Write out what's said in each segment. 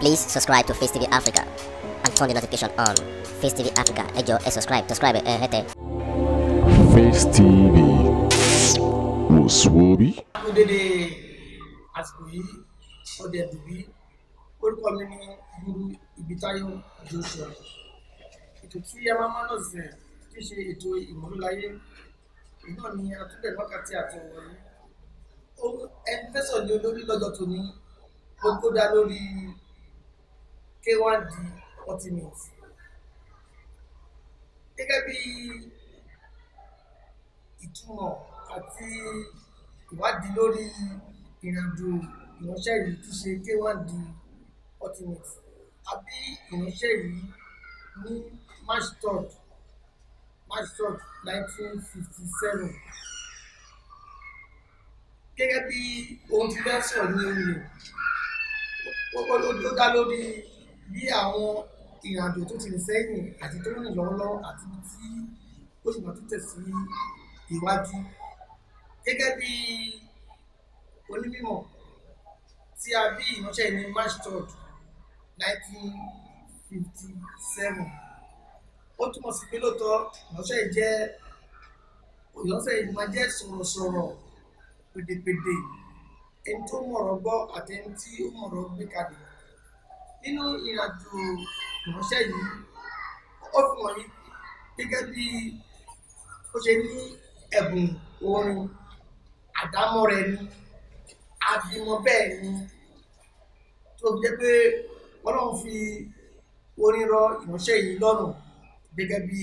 Please subscribe to Face TV Africa and turn the notification on. Face TV Africa, ẹ jọ̀ọ́ ẹ subscribe, hete. Face TV wòsùwòbí. Dédé àsìkò yìí ọdẹ dùbí orúkọ mi ní Guru Ibitayo Joshua. Ètò tí a máa ń lọ́sẹ̀ tí ṣe ètò ìmọ̀lúláyé náà ni àtúndẹ̀ wákàtí àtọ̀wọ̀ yìí. Ẹni fẹ́sọ̀ ní olórí lọ́jọ́ tó ní gbogbo dá lórí K1D Ultimate. Gẹ́gẹ́ bí ìtumọ̀ àti ìwádìí lórí ìrìnàjò ìránṣẹ́ yìí tí ṣe K1D Ultimate àbí ìránṣẹ́ yìí ní March 3rd 1957. Gẹ́gẹ́ bí ohun tí fẹ́ sọ̀rọ̀ ní orí ó dá lórí bí àwọn ìrìnàjò tó ti rìn sẹ́yìn àti tó rìn lọ́wọ́lọ́wọ́ àti tí ó sì máa tún tẹ̀ sí iwájú. Gẹ́gẹ́ bí onímọ̀ tí a bí ìránṣẹ́ ní March 3rd 1957, ó túmọ̀ sí pé lóòótọ́ ìránṣẹ́ yìí máa jẹ́ sọ̀rọ̀sọ̀rọ̀, pèdèpèdè, ẹni tó mọ̀rọ̀ gbọ́ àti ẹni tí ó mọ̀rọ̀ gbé kalẹ̀. Nínú ìrìnàjò ìránṣẹ́ yìí ó fi hàn yìí gẹ́gẹ́ bí ó ṣe ní ẹ̀bùn orin àdámọ́ rẹ̀ ni àbímọ bẹ́ẹ̀ ni tó jẹ́ pé Ọlọ́run fi orin rọ ìránṣẹ́ yìí lọ́rùn gẹ́gẹ́ bí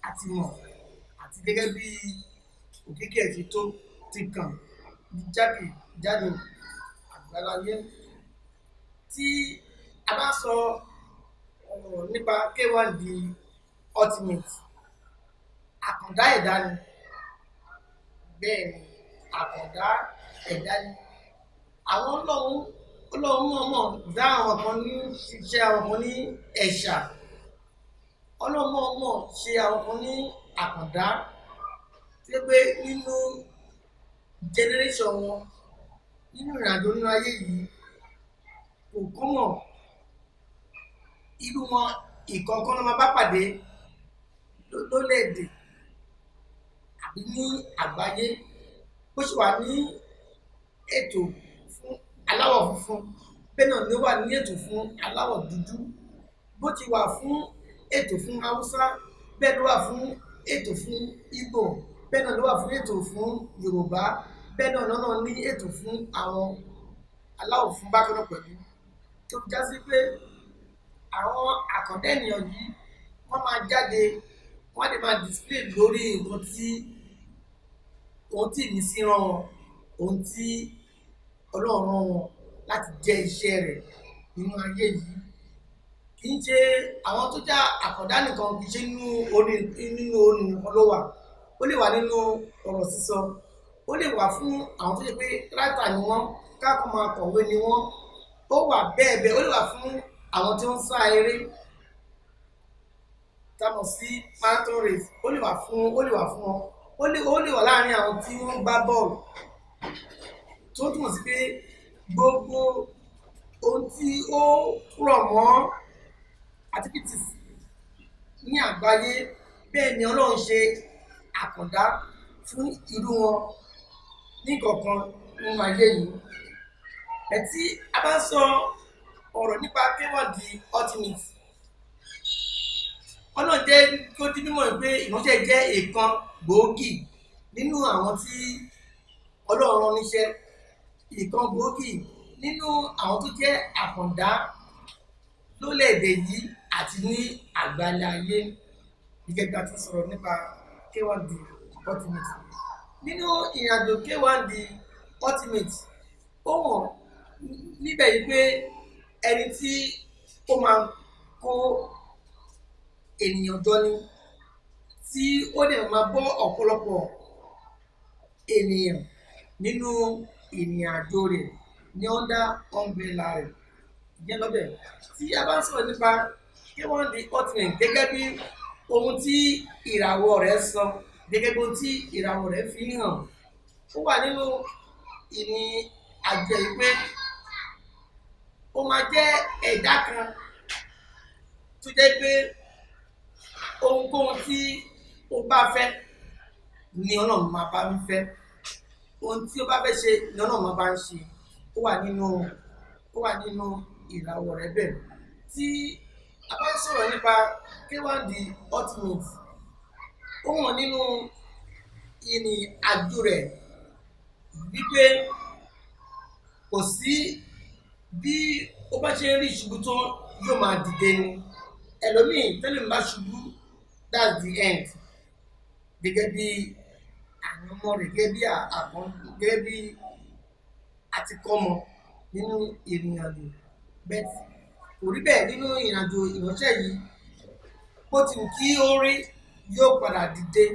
àtìmọ̀ àti gẹ́gẹ́ bí òkìkí ẹ̀ ti tó ti kàn jáde àgbáláyé. Tí a bá sọ ọ̀rọ̀ nípa K1D Ultimate, àkàndá ẹ̀dá ni. Bẹ́ẹ̀ ni, àkàndá ẹ̀dá ni. Àwọn Ọlọ́run mọ̀ọ́mọ̀ dá àwọn kan ní ṣiṣẹ́ àwọn kan ní ẹ̀ṣà. Ọlọ́run mọ̀ọ́mọ̀ ṣe àwọn kan ní àkàndá tí ó pé nínú generation wọn, nínú ìrìnàjò nínú ayé yìí kò kọ́mọ̀ irú wọn ìkọ̀ọ̀kan náà máa bá pàdé lólèdè àbí ní àgbáyé. Bó ṣe wà ní ètò fún aláwọ̀ funfun, bẹ́ẹ̀ náà ni ó wà ní ètò fún aláwọ̀ dúdú. Bó ti wà fún ètò fún Haúsá, bẹ́ẹ̀ ló wà fún ètò fún Ìgbò, bẹ́ẹ̀ náà ló wà fún ètò fún Yorùbá, bẹ́ẹ̀ náà ní ètò fún àwọn aláwọ̀ funfun bákan náà pẹ̀lú. Tó já sí pé àwọn àkàndá ènìyàn yìí wọ́n máa jáde, wọ́n lè máa display lórí ohun tí ìmísí rán wọn, ohun tí Ọlọ́run rán wọn láti jẹ́ iṣẹ́ rẹ̀ nínú ayé yìí. Kì í ṣe àwọn tó já àkàndá nìkan, kì í ṣe nínú orin nìkan ló wà. Ó lè wà nínú ọ̀rọ̀ sísọ, ó lè wà fún àwọn tó ṣe pé writer ni wọ́n, káàkó máa kọ̀wé ni wọ́n. Ó wà bẹ́ẹ̀, ó lè wà fún àwọn tí ó ń sá eré támọ̀ sí marathon race, ó lè wà fún wọn. Ó lè wà láàrin àwọn tí wọ́n gbá bọ́ọ̀lù, tó túmọ̀ sí pé gbogbo ohun tí ó rọ̀ mọ́ activities ní àgbáyé, bẹ́ẹ̀ ni Ọlọ́run ṣe àkàndá fún irú wọn ní kọ̀ọ̀kan nínú ayé yìí. Tí a bá sọ ọ̀rọ̀ nípa K1D Ultimate, Ọlọ́run jẹ́ kó di mímọ̀ pé ìránṣẹ́ jẹ́ èèkan gbòógì nínú àwọn tí Ọlọ́run rán níṣẹ́, èèkan gbòógì nínú àwọn tó jẹ́ àkàndá lólèdè yìí àti ní àgbáyé ayé. Gẹ́gẹ́ bí a ti sọ̀rọ̀ nípa K1D Ultimate. Nínú ìrìnàjò K1D Ultimate, ó hàn níbẹ̀ yìí pé ẹni tí ó máa kó ènìyàn jọ ni, tí ó lè máa bọ́ ọ̀pọ̀lọpọ̀ ènìyàn nínú ìrìnàjò rẹ̀ ní under umbrella rẹ̀. Ìyẹn lọ́bẹ̀. Tí a bá ń sọ̀rọ̀ nípa K1D Ultimate gẹ́gẹ́ bí ohun tí ìràwọ̀ rẹ̀ sọ, gẹ́gẹ́ bí ohun tí ìràwọ̀ rẹ̀ fi hàn, ó wà nínú ìrìn àjò yìí pé ó máa jẹ́ ẹ̀dá kan tó jẹ́ pé ohunkóhun tí ó bá fẹ́ ni Ọlọ́run máa bá ń fẹ́, ohun tí ó bá fẹ́ ṣe ni Ọlọ́run máa bá ń ṣe. Ó wà nínú ìràwọ̀ rẹ̀ bẹ́ẹ̀. Tí a bá ń sọ̀rọ̀ nípa K1 the ultimate, ó hàn nínú ìrìn àjò rẹ̀ wípé kò sí bí ó bá ṣe ń rí ìṣubú tó yóò máa dìde ni. Ẹlòmíì tẹ́lẹ̀ ń bá ṣubú, that's the end. Gẹ́gẹ́ bí àwọn ọmọ rẹ̀, gẹ́gẹ́ bí àtikọ́mọ nínú ìrìn àjò. Bẹ́ẹ̀ kò rí bẹ́ẹ̀ nínú ìrìn àjò ìránṣẹ́ yìí. Bó ti wù kí ó rí, yóò padà dìde.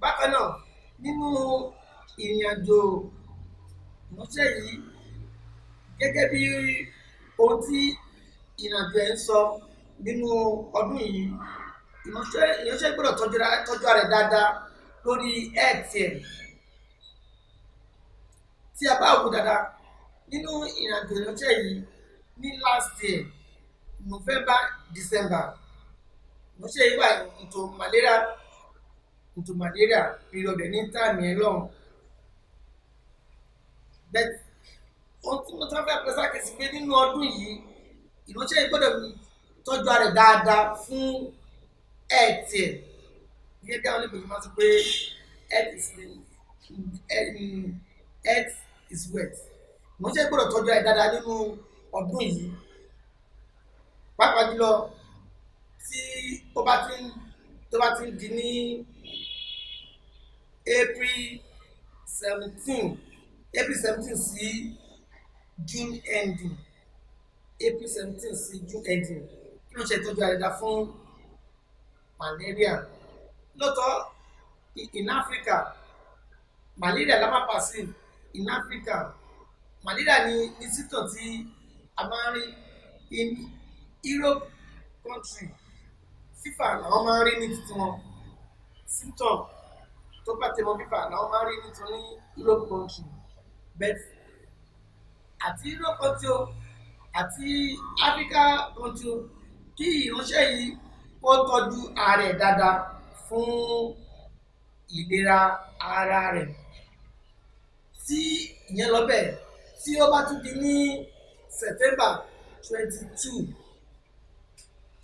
Bákan náà nínú ìrìn àjò ìránṣẹ́ yìí, gẹ́gẹ́ bí ohun tí ìrìn àjò ẹ̀ ń sọ nínú ọdún yìí, ìránṣẹ́ gbọ́dọ̀ tọ́jú ara rẹ̀ dáadáa lórí health ẹ̀. Tí a bá wò dáadáa nínú ìrìn àjò ìránṣẹ́ yìí ní last year November December, ìránṣẹ́ yìí wà into malaria period ní táàmì ẹ̀ lọ́hùn. Bẹ́ẹ̀ ohun tí mo tán fẹ́ pẹ́ sákèsí pé nínú ọdún yìí ìránṣẹ́ yìí gbọ́dọ̀ tọ́jú ara rẹ̀ dáadáa fún health ẹ̀. Gẹ́gẹ́ bí àwọn oníbòsí máa ń sọ pé health is wealth. Ìránṣẹ́ gbọ́dọ̀ tọ́jú ara rẹ̀ dáadáa nínú ọdún yìí. Pàápàá jùlọ tí ó bá ti ń di ní April 17 sí June ending, April 17 sí June ending, kí ló ṣe tọ́jú àrẹ̀dá fún malaria. Lọ́tọ̀ in Africa malaria la máa passive. In Africa malaria ni symptom tí a máa ń rí. In Europe country fífà làwọn máa ń rí ní títí wọn, symptom tó bá tẹmọ fífà làwọn máa ń rí nítorí Europe country. But àti Europe country o àti Africa country o, kí ìránṣẹ́ yìí kó tọ́jú ara rẹ̀ dáadáa fún ìlera ara rẹ̀. Tí ìyẹn lọ bẹ́ẹ̀, tí ó bá tún di ní September 22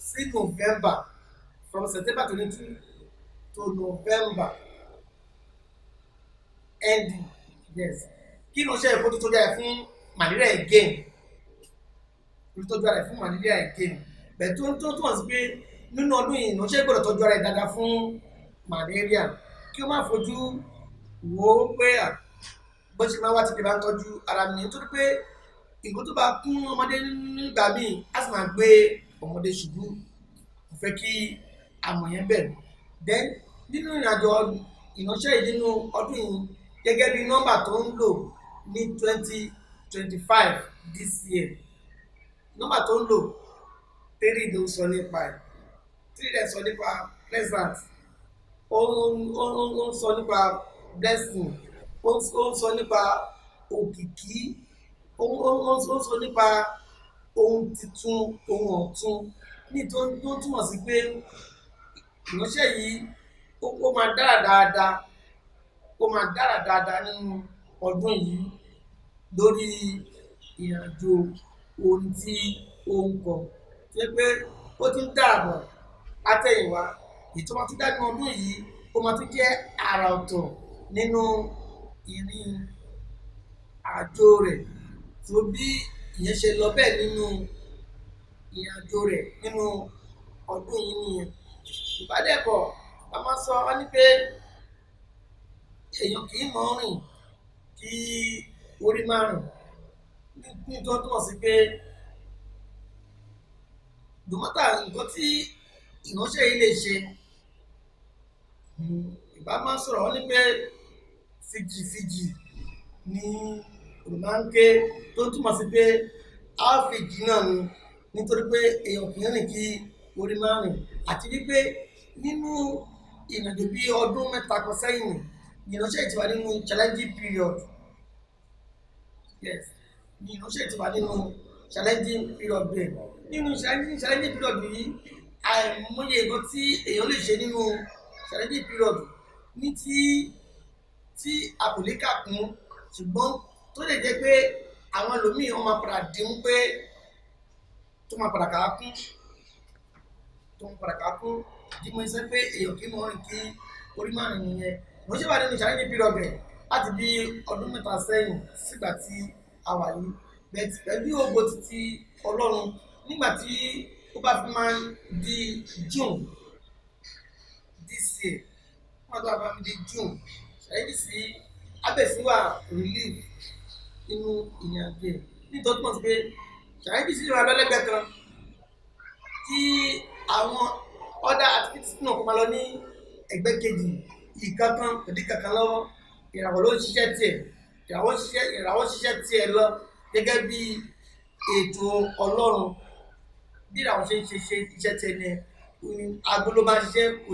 sí November, from September 22 to November ending, yes, kí ló ṣe ìfọ́tò tó jáde fún malaria again, tọ́jú ara rẹ̀ fún malaria again. Bẹ́ẹ̀ tó túmọ̀ sí pé nínú ọdún yìí ìránṣẹ́ gbọ́dọ̀ tọ́jú ara rẹ̀ dáadáa fún malaria, kí ó má fojú wò ó pé bó ṣe máa wá ti bá ń tọ́jú ara mi, nítorí pé nǹkan tó bá kún ọmọdé nígbà míì á sì máa gbé ọmọdé ṣubú. Mo fẹ́ kí àmọ̀ yẹn bẹ̀rẹ̀. Then nínú ìrìnàjò ìránṣẹ́ yìí nínú ọdún yìí, gẹ́gẹ́ bí nọ́mbà tó ń lò ní 2025 this year, nọ́mbà tó ń lò 3 ló sọ nípa ẹ̀, 3 rẹ̀ sọ nípa pleasant, ó ń sọ nípa blessing, ó ń sọ nípa òkìkí, ó ń sọ nípa ohun titun, ohun ọ̀tun, ní tó túmọ̀ sí pé ìránṣẹ́ yìí ó máa dára dáadáa nínú ọdún yìí lórí ìrìnàjò ohun tí ó ń kọ. Ṣé pé ó ti ń dààbọ̀ látẹ̀yìnwá, ètò máa tún dá nínú ọdún yìí, ó máa tún jẹ́ àrà ọ̀tọ̀ nínú ìrìn àjò rẹ̀. Tó bí ìyẹn ṣe lọ bẹ́ẹ̀ nínú ìrìn àjò rẹ̀ nínú ọdún yìí nìyẹn. Ìbádẹ́pọ̀ a máa sọ wọ́n ní pé èèyàn kì í mọ̀ rìn kí orí má rìn, nítorí túmọ̀ sí pé dùmọ́tà nǹkan tí ìránṣẹ́ yìí lè ṣe, ìbá máa sọ̀rọ̀ wọ́n ní pé fìjì ni olùmọ̀ọ́nké, tó túmọ̀ sí pé áfíìjì náà ni, nítorí pé èèyàn kì í rìn kí orí má rìn. Àti wípé nínú ìrìnàjò bí ọdún mẹ́ta kan sẹ́yìn ìránṣẹ́ ti wà nínú challenging period, yes, ní ìránṣẹ́ ti wà nínú challenging period bẹ́ẹ̀. Nínú challenging period yìí àìmọye nǹkan tí èèyàn lè ṣe nínú challenging period ní tí a kò lè kà kún, ṣùgbọ́n tó lè jẹ́ pé àwọn ẹlòmíì wọ́n máa padà dín pé tó máa padà kà á kún tí mo sọ pé èèyàn kì í mọ̀ rìn kí orí máa rìn nìyẹn. Mo ṣe wà nínú challenging period bẹ́ẹ̀ láti bí ọdún 3 sẹ́yìn sígbà tí a wà yìí, bẹ́ẹ̀ pẹ̀lú ògo títí Ọlọ́run nígbà tí ó bá fi máa di June this year, wọ́n tó bá fi di June ṣàyẹ̀dí sí abẹ́síwá relief nínú ìyànjẹ nítorí mọ̀ sí pé ṣàyẹ̀dí sí ìrora lọ́lẹ́gbẹ̀ẹ́ kan tí àwọn other activities náà kó máa lọ ní ẹgbẹ́ kejì ìkankan pẹ̀lú kankan lọ́wọ́. Ìràwọ̀ ló ń ṣiṣẹ́ tiẹ̀, ìràwọ̀ ṣiṣẹ́ tiẹ̀ lọ gẹ́gẹ́ bí ètò Ọlọ́run. Bí ìràwọ̀ ṣe ń ṣe iṣẹ́ tiẹ̀ ni aago ló máa ṣiṣẹ́, kò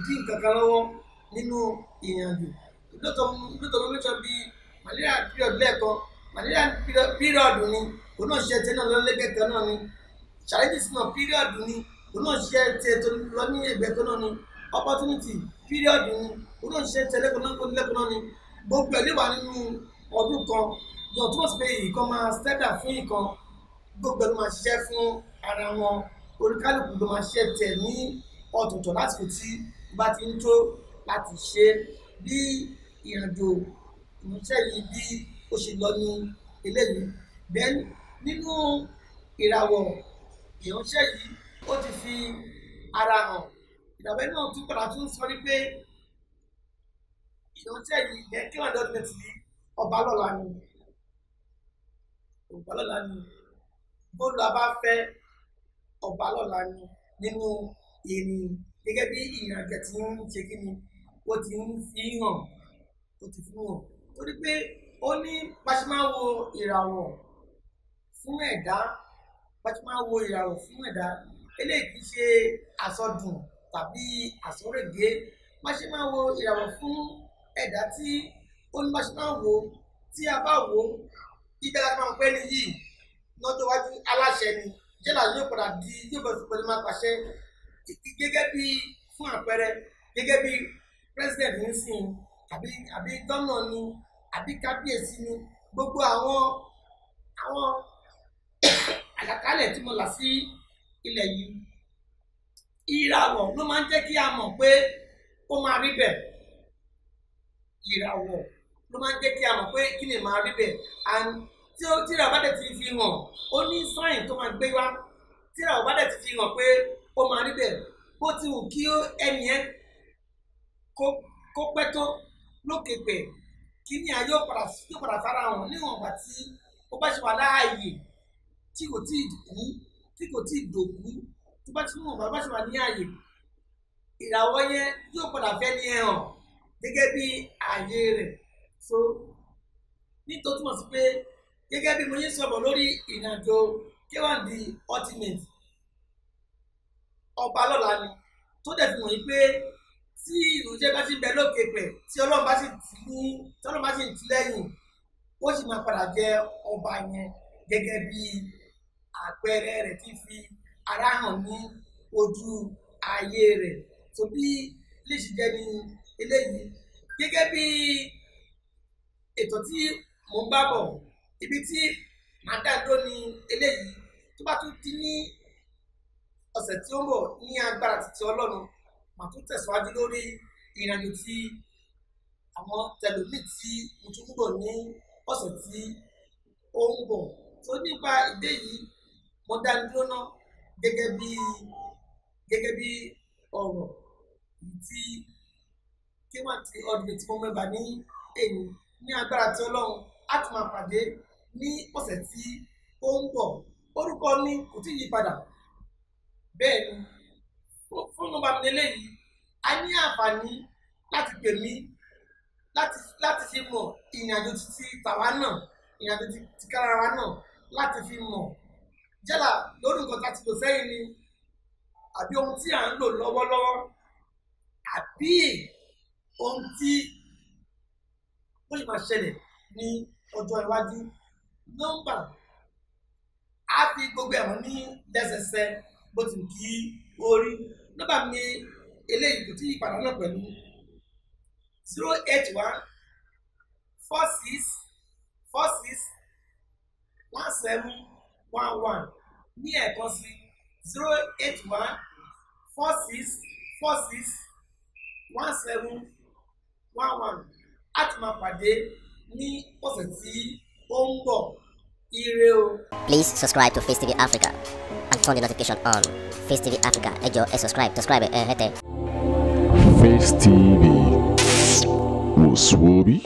dín kankan lọ́wọ́ nínú ìrìnàjò. Lóòótọ́ mẹ́tọ́ bí malaria period lẹ́ẹ̀kan, malaria period ni òun náà ṣiṣẹ́ tiẹ̀ náà lọ́lẹ́gbẹ̀ẹ́ kan náà ni, challenges náà period ni òun náà ṣiṣẹ́ tiẹ̀ tó lọ ní ẹgbẹ́ kan náà ni, opportunity period ni òun náà ṣiṣẹ́ tiẹ̀ lẹ́kọ̀ọ́ náà ni. Gbogbo ẹ̀ lè wà nínú ọdún kan yọ tó sì pé ìkan máa stẹ́dà fún ìkan, gbogbo ẹ̀ ló máa ṣiṣẹ́ fún ara wọn, olúkálùkù ló máa ṣiṣẹ́ tiẹ̀ ní ọ̀tọ̀ọ̀tọ̀ lásìkò tí bá ti ń tó láti ṣe. Bí ìrìnàjò ìránṣẹ́ yìí bí ó ṣe lọ ní eléyìí. Then nínú ìràwọ̀ ìránṣẹ́ yìí ó ti fi ara hàn. Ìràwọ̀ náà tún padà tún sọ wípé ìránṣẹ́ yìí jẹ́ kí wọ́n dọ́dún ti di ọba lọ́la ni. Bólú abá fẹ́ ọba lọ́la ni nínú ìrìn gẹ́gẹ́ bí ìrìnàjò tí ń ṣe kí ni ó ti ń fi hàn. Torí pé ó ní báṣe máa wo ìràwọ̀ fún ẹ̀dá, eléyìí kì í ṣe àsọdùn tàbí àsọrègé. Báṣe máa wo ìràwọ̀ fún ẹ̀dá tí ó ní báṣe máa wo tí a bá wo ibẹ̀ láti máa pẹ́ ní yìí lọ́jọ́ iwájú aláṣẹ ni jẹ́là yóò padà di yóò bẹ̀rẹ̀ pẹ̀lú máa pàṣẹ gẹ́gẹ́ bí fún àpẹẹrẹ gẹ́gẹ́ bí president ń sìn àbí gómìnà ni àbí kábíyèsí ni. Gbogbo àwọn àlàkálẹ̀ tí mo là sí ilẹ̀ yìí, ìràwọ̀ ló máa ń jẹ́ kí a mọ̀ pé ó máa rí bẹ́ẹ̀. Ìràwọ̀ ló máa ń jẹ́ kí a mọ̀ pé kí ni máa rí bẹ́ẹ̀. And tí ìràwọ̀ bá dẹ̀ ti fi hàn, ó ní sáìn tó máa gbé wá. Tí ìràwọ̀ bá dẹ̀ ti fi hàn pé ó máa rí bẹ́ẹ̀, bó ti wù kí ẹni yẹn kó pẹ́ tó lókè pẹ̀, kí ni a yóò padà fara hàn níwọ̀n ìgbà tí ó bá ṣe wà láàyè tí kò tí ì kú, tí kò tí ì dòkú, tó bá ṣe wà ní àyè. Ìràwọ̀ yẹn yóò padà fẹ́ ní ẹ hàn gẹ́gẹ́ bí ààyè rẹ̀. So nítorí túmọ̀ sí pé gẹ́gẹ́ bí mo yín sọ̀rọ̀ lórí ìrìnàjò K1 the ultimate ọba lọ́la ni, tó dẹ̀ fi wọ̀nyí pé tí ìròjẹ́ bá ti bẹ lókè pẹ̀, tí Ọlọ́run bá sì ń tì lẹ́yìn, ó sì máa padà jẹ ọba yẹn gẹ́gẹ́ bí àpẹẹrẹ rẹ̀ ti fi ara hàn ní ojú ayé rẹ̀. So bí lè ṣe jẹ́ ní eléyìí gẹ́gẹ́ bí ètò tí mo ń bá bọ̀, ibi tí màá dá dúró ní eléyìí. Tó bá tún ti ní ọ̀sẹ̀ tí ó ń bọ̀ ní agbára títí Ọlọ́run, màá tún tẹ̀síwájú lórí ìrìnàjò tí àwọn tẹlifí tí mo tún ń bọ̀ ní ọ̀sẹ̀ tí ó ń bọ̀. Tó nípa ìdí yìí mo dá dúró náà gẹ́gẹ́ bí ọ̀rọ̀ tí K1 the ultimate tí mo mẹ́ba ní èyí ní agbára tí Ọlọ́run á tún máa pàdé ní ọ̀sẹ̀ tí ó ń bọ̀. Orúkọ mi kò tí ì yí padà. Bẹ́ẹ̀ ni fún nọ́mbà mi lélẹ́yìí, a ní àǹfààní láti pè mí láti fi mọ̀ ìrìnàjò títí tàwa náà, ìrìnàjò ti kára wa náà láti fi mọ̀ jẹ́là lórí nǹkan tá a ti lò sẹ́yìn ni àbí ohun tí à ń lò lọ́wọ́lọ́wọ́ àbí ohun tí ó sì máa ṣẹlẹ̀ ní ọjọ́ iwájú. Nọ́mbà á fi gbogbo ẹ̀wọ̀n ní lẹ́sẹsẹ bó ti kí orí nọ́mbà mi eléyìí kò tí ì padà náà pẹ̀lú 081 46 46 1711 ní ẹ̀kan sí 081 46 46 1711 á ti máa pàdé ní ọ̀sẹ̀ tí ó ń bọ̀. Ire o. Please subscribe to Face TV Africa and turn the notification on. Face TV Africa, ẹ jọ̀ọ́ ẹ subscribe hete. Face TV was Swoby.